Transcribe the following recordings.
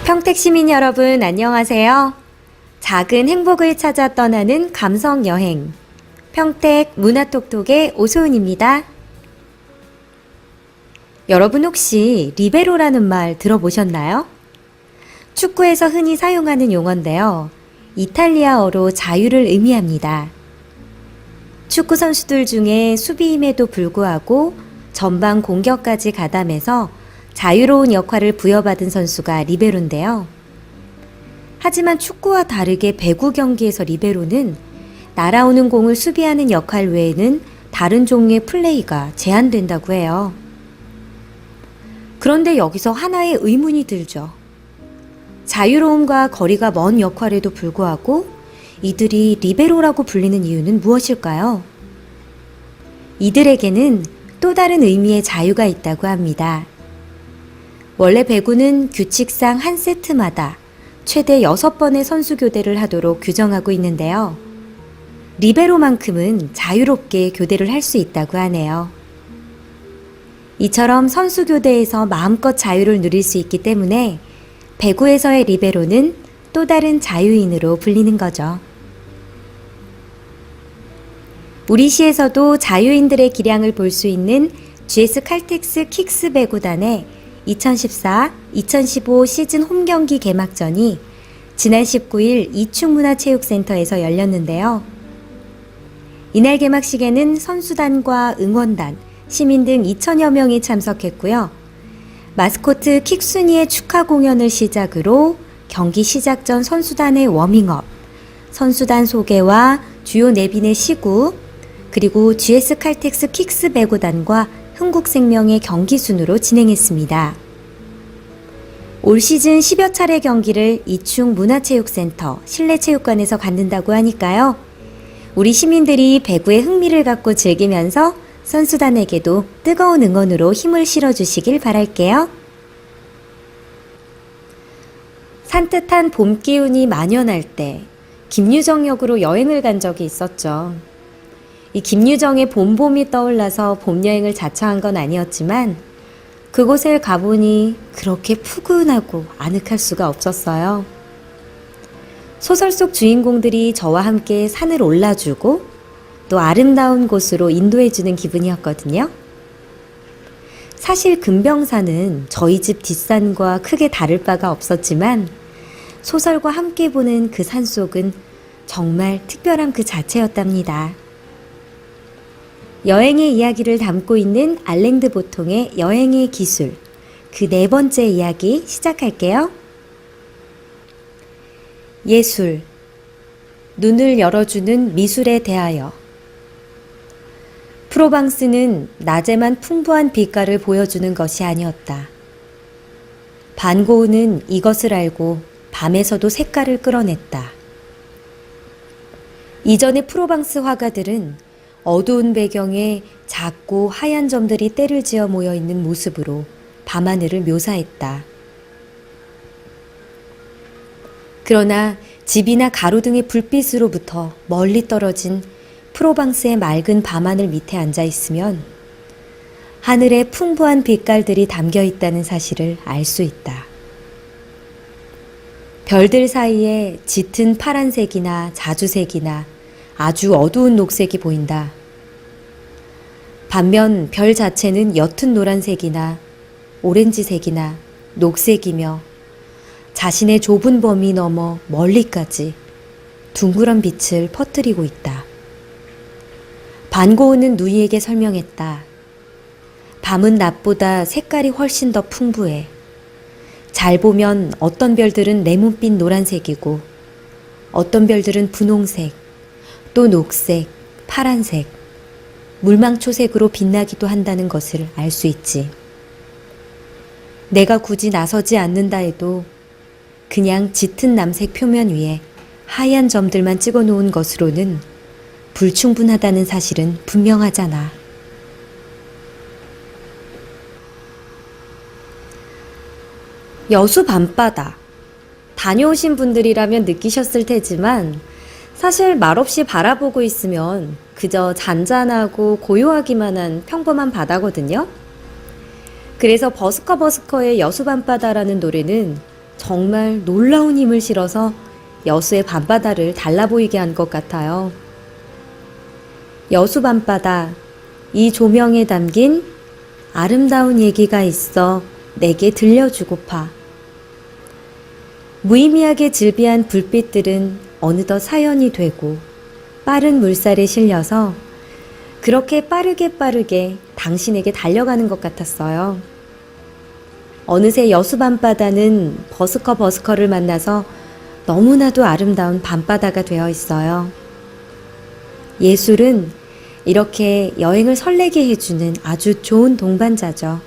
평택 시민 여러분 안녕하세요. 작은 행복을 찾아 떠나는 감성 여행. 평택 문화톡톡의 오소은입니다. 여러분 혹시 리베로라는 말 들어보셨나요? 축구에서 흔히 사용하는 용어인데요. 이탈리아어로 자유를 의미합니다. 축구 선수들 중에 수비임에도 불구하고 전방 공격까지 가담해서 자유로운 역할을 부여받은 선수가 리베로인데요. 하지만 축구와 다르게 배구 경기에서 리베로는 날아오는 공을 수비하는 역할 외에는 다른 종류의 플레이가 제한된다고 해요. 그런데 여기서 하나의 의문이 들죠. 자유로움과 거리가 먼 역할에도 불구하고 이들이 리베로라고 불리는 이유는 무엇일까요? 이들에게는 또 다른 의미의 자유가 있다고 합니다. 원래 배구는 규칙상 한 세트마다 최대 6번의 선수 교대를 하도록 규정하고 있는데요. 리베로만큼은 자유롭게 교대를 할 수 있다고 하네요. 이처럼 선수 교대에서 마음껏 자유를 누릴 수 있기 때문에 배구에서의 리베로는 또 다른 자유인으로 불리는 거죠. 우리 시에서도 자유인들의 기량을 볼 수 있는 GS 칼텍스 킥스 배구단의 2014-2015 시즌 홈경기 개막전이 지난 19일 이충문화체육센터에서 열렸는데요. 이날 개막식에는 선수단과 응원단, 시민 등 2천여 명이 참석했고요. 마스코트 킥순이의 축하 공연을 시작으로 경기 시작 전 선수단의 워밍업, 선수단 소개와 주요 내빈의 시구, 그리고 GS 칼텍스 킥스 배구단과 흥국생명의 경기 순으로 진행했습니다. 올 시즌 10여 차례 경기를 이충 문화체육센터 실내체육관에서 갖는다고 하니까요. 우리 시민들이 배구에 흥미를 갖고 즐기면서 선수단에게도 뜨거운 응원으로 힘을 실어주시길 바랄게요. 산뜻한 봄 기운이 만연할 때 김유정역으로 여행을 간 적이 있었죠. 이 김유정의 봄봄이 떠올라서 봄 여행을 자처한 건 아니었지만 그곳에 가보니 그렇게 푸근하고 아늑할 수가 없었어요. 소설 속 주인공들이 저와 함께 산을 올라주고 또 아름다운 곳으로 인도해주는 기분이었거든요. 사실 금병산은 저희 집 뒷산과 크게 다를 바가 없었지만 소설과 함께 보는 그 산속은 정말 특별함 그 자체였답니다. 여행의 이야기를 담고 있는 알랭드 보통의 여행의 기술, 그 4번째 이야기 시작할게요. 예술, 눈을 열어주는 미술에 대하여. 프로방스는 낮에만 풍부한 빛깔을 보여주는 것이 아니었다. 반고흐는 이것을 알고 밤에서도 색깔을 끌어냈다. 이전의 프로방스 화가들은 어두운 배경에 작고 하얀 점들이 때를 지어 모여있는 모습으로 밤하늘을 묘사했다. 그러나 집이나 가로등의 불빛으로부터 멀리 떨어진 프로방스의 맑은 밤하늘 밑에 앉아있으면 하늘에 풍부한 빛깔들이 담겨있다는 사실을 알 수 있다. 별들 사이에 짙은 파란색이나 자주색이나 아주 어두운 녹색이 보인다. 반면 별 자체는 옅은 노란색이나 오렌지색이나 녹색이며 자신의 좁은 범위 넘어 멀리까지 둥그런 빛을 퍼뜨리고 있다. 반고흐는 누이에게 설명했다. 밤은 낮보다 색깔이 훨씬 더 풍부해. 잘 보면 어떤 별들은 레몬빛 노란색이고 어떤 별들은 분홍색, 또 녹색, 파란색, 물망초색으로 빛나기도 한다는 것을 알 수 있지. 내가 굳이 나서지 않는다 해도 그냥 짙은 남색 표면 위에 하얀 점들만 찍어 놓은 것으로는 불충분하다는 사실은 분명하잖아. 여수 밤바다. 다녀오신 분들이라면 느끼셨을 테지만 사실 말없이 바라보고 있으면 그저 잔잔하고 고요하기만 한 평범한 바다거든요. 그래서 버스커의 여수 밤바다라는 노래는 정말 놀라운 힘을 실어서 여수의 밤바다를 달라 보이게 한 것 같아요. 여수 밤바다, 이 조명에 담긴 아름다운 얘기가 있어 내게 들려주고파. 무의미하게 질비한 불빛들은 어느덧 사연이 되고 빠른 물살에 실려서 그렇게 빠르게 당신에게 달려가는 것 같았어요. 어느새 여수 밤바다는 버스커를 만나서 너무나도 아름다운 밤바다가 되어 있어요. 예술은 이렇게 여행을 설레게 해주는 아주 좋은 동반자죠.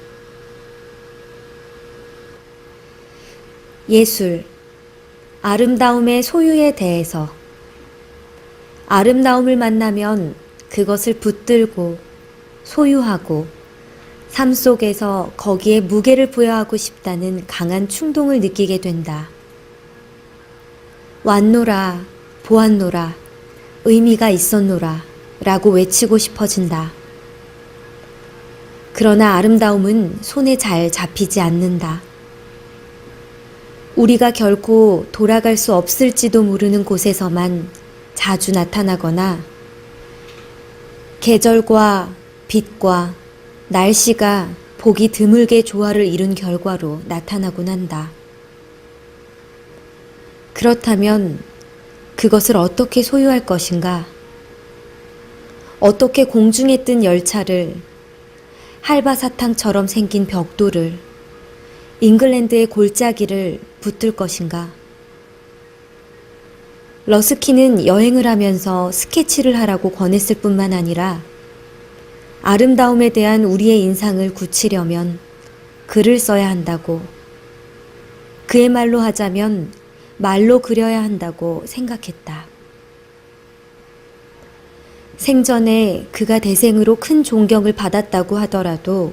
예술, 아름다움의 소유에 대해서. 아름다움을 만나면 그것을 붙들고 소유하고 삶 속에서 거기에 무게를 부여하고 싶다는 강한 충동을 느끼게 된다. 왔노라, 보았노라, 의미가 있었노라 라고 외치고 싶어진다. 그러나 아름다움은 손에 잘 잡히지 않는다. 우리가 결코 돌아갈 수 없을지도 모르는 곳에서만 자주 나타나거나 계절과 빛과 날씨가 보기 드물게 조화를 이룬 결과로 나타나곤 한다. 그렇다면 그것을 어떻게 소유할 것인가? 어떻게 공중에 뜬 열차를, 할바사탕처럼 생긴 벽돌을, 잉글랜드의 골짜기를 붙들 것인가? 러스킨은 여행을 하면서 스케치를 하라고 권했을 뿐만 아니라 아름다움에 대한 우리의 인상을 굳히려면 글을 써야 한다고, 그의 말로 하자면 말로 그려야 한다고 생각했다. 생전에 그가 대생으로 큰 존경을 받았다고 하더라도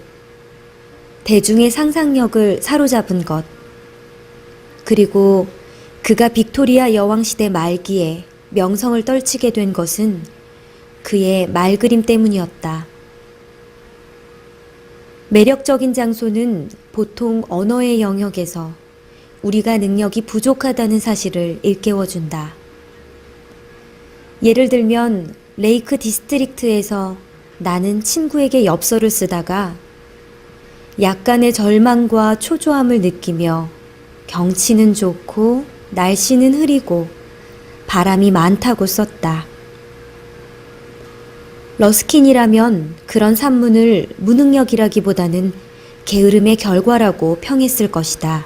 대중의 상상력을 사로잡은 것, 그리고 그가 빅토리아 여왕시대 말기에 명성을 떨치게 된 것은 그의 말그림 때문이었다. 매력적인 장소는 보통 언어의 영역에서 우리가 능력이 부족하다는 사실을 일깨워준다. 예를 들면 레이크 디스트릭트에서 나는 친구에게 엽서를 쓰다가 약간의 절망과 초조함을 느끼며 경치는 좋고 날씨는 흐리고 바람이 많다고 썼다. 러스킨이라면 그런 산문을 무능력이라기보다는 게으름의 결과라고 평했을 것이다.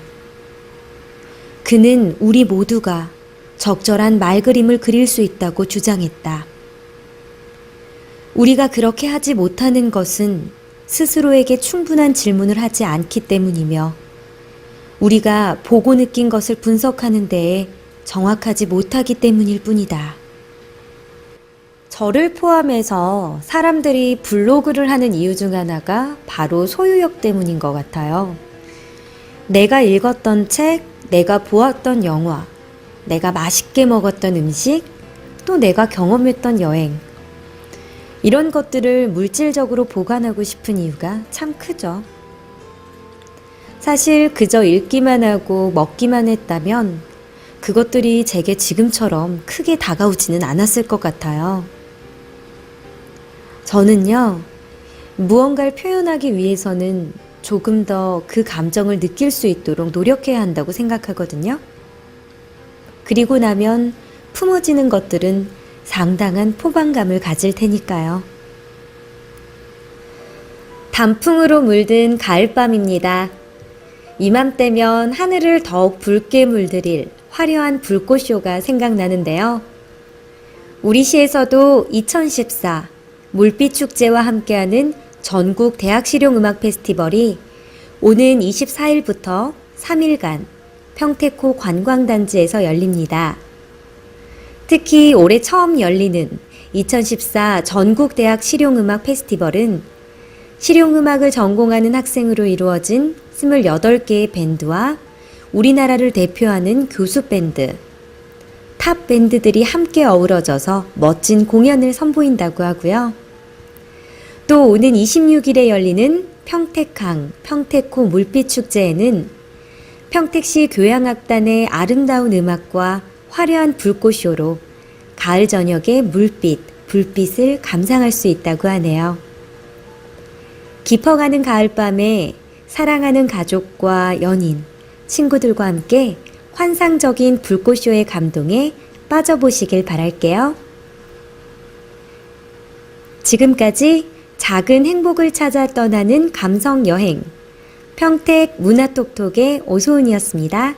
그는 우리 모두가 적절한 말그림을 그릴 수 있다고 주장했다. 우리가 그렇게 하지 못하는 것은 스스로에게 충분한 질문을 하지 않기 때문이며 우리가 보고 느낀 것을 분석하는 데에 정확하지 못하기 때문일 뿐이다. 저를 포함해서 사람들이 블로그를 하는 이유 중 하나가 바로 소유욕 때문인 것 같아요. 내가 읽었던 책, 내가 보았던 영화, 내가 맛있게 먹었던 음식, 또 내가 경험했던 여행, 이런 것들을 물질적으로 보관하고 싶은 이유가 참 크죠. 사실 그저 읽기만 하고 먹기만 했다면 그것들이 제게 지금처럼 크게 다가오지는 않았을 것 같아요. 저는요, 무언가를 표현하기 위해서는 조금 더 그 감정을 느낄 수 있도록 노력해야 한다고 생각하거든요. 그리고 나면 품어지는 것들은 상당한 포만감을 가질 테니까요. 단풍으로 물든 가을밤입니다. 이맘때면 하늘을 더욱 붉게 물들일 화려한 불꽃쇼가 생각나는데요. 우리 시에서도 2014 물빛축제와 함께하는 전국 대학실용음악 페스티벌이 오는 24일부터 3일간 평택호 관광단지에서 열립니다. 특히 올해 처음 열리는 2014 전국 대학 실용음악 페스티벌은 실용음악을 전공하는 학생으로 이루어진 28개의 밴드와 우리나라를 대표하는 교수 밴드, 탑 밴드들이 함께 어우러져서 멋진 공연을 선보인다고 하고요. 또 오는 26일에 열리는 평택항 평택호 물빛축제에는 평택시 교향악단의 아름다운 음악과 화려한 불꽃쇼로 가을 저녁의 물빛, 불빛을 감상할 수 있다고 하네요. 깊어가는 가을밤에 사랑하는 가족과 연인, 친구들과 함께 환상적인 불꽃쇼의 감동에 빠져보시길 바랄게요. 지금까지 작은 행복을 찾아 떠나는 감성 여행, 평택 문화톡톡의 오소은이었습니다.